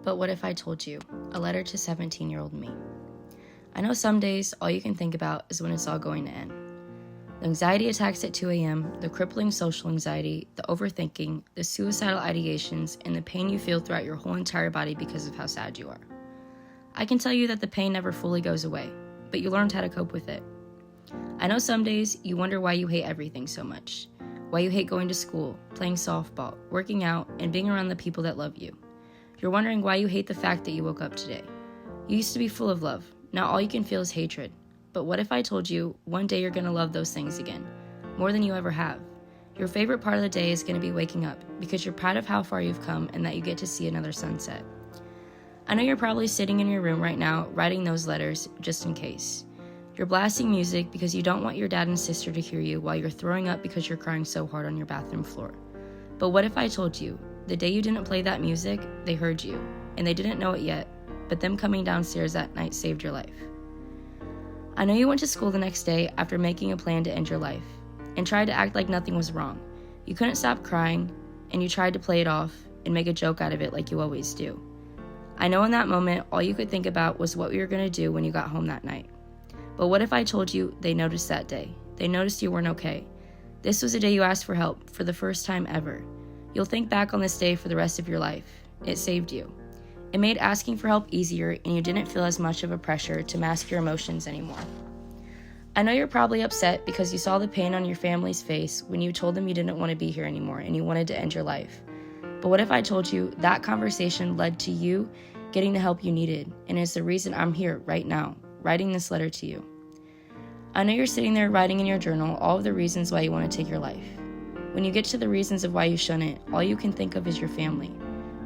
But what if I told you? A letter to 17-year-old me. I know some days all you can think about is when it's all going to end. The anxiety attacks at 2 a.m., the crippling social anxiety, the overthinking, the suicidal ideations, and the pain you feel throughout your whole entire body because of how sad you are. I can tell you that the pain never fully goes away, but you learned how to cope with it. I know some days you wonder why you hate everything so much, why you hate going to school, playing softball, working out, and being around the people that love you. You're wondering why you hate the fact that you woke up today. You used to be full of love. Now all you can feel is hatred. But what if I told you one day you're going to love those things again, more than you ever have? Your favorite part of the day is going to be waking up because you're proud of how far you've come and that you get to see another sunset. I know you're probably sitting in your room right now writing those letters just in case. You're blasting music because you don't want your dad and sister to hear you while you're throwing up because you're crying so hard on your bathroom floor. But what if I told you, the day you didn't play that music, they heard you, and they didn't know it yet, but them coming downstairs that night saved your life. I know you went to school the next day after making a plan to end your life, and tried to act like nothing was wrong. You couldn't stop crying, and you tried to play it off and make a joke out of it like you always do. I know in that moment, all you could think about was what you were going to do when you got home that night. But what if I told you they noticed that day? They noticed you weren't okay. This was the day you asked for help for the first time ever. You'll think back on this day for the rest of your life. It saved you. It made asking for help easier, and you didn't feel as much of a pressure to mask your emotions anymore. I know you're probably upset because you saw the pain on your family's face when you told them you didn't want to be here anymore and you wanted to end your life. But what if I told you that conversation led to you getting the help you needed, and is the reason I'm here right now, writing this letter to you? I know you're sitting there writing in your journal all of the reasons why you want to take your life. When you get to the reasons of why you shouldn't, all you can think of is your family.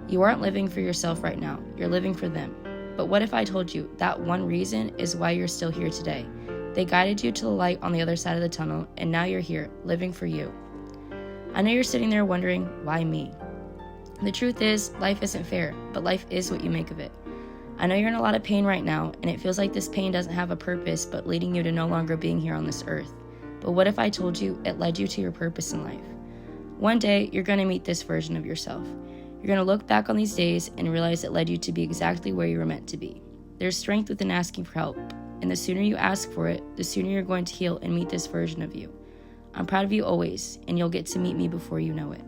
You aren't living for yourself right now, you're living for them. But what if I told you that one reason is why you're still here today? They guided you to the light on the other side of the tunnel, and now you're here, living for you. I know you're sitting there wondering, why me? The truth is, life isn't fair, but life is what you make of it. I know you're in a lot of pain right now, and it feels like this pain doesn't have a purpose but leading you to no longer being here on this earth. But what if I told you it led you to your purpose in life? One day, you're going to meet this version of yourself. You're going to look back on these days and realize it led you to be exactly where you were meant to be. There's strength within asking for help, and the sooner you ask for it, the sooner you're going to heal and meet this version of you. I'm proud of you always, and you'll get to meet me before you know it.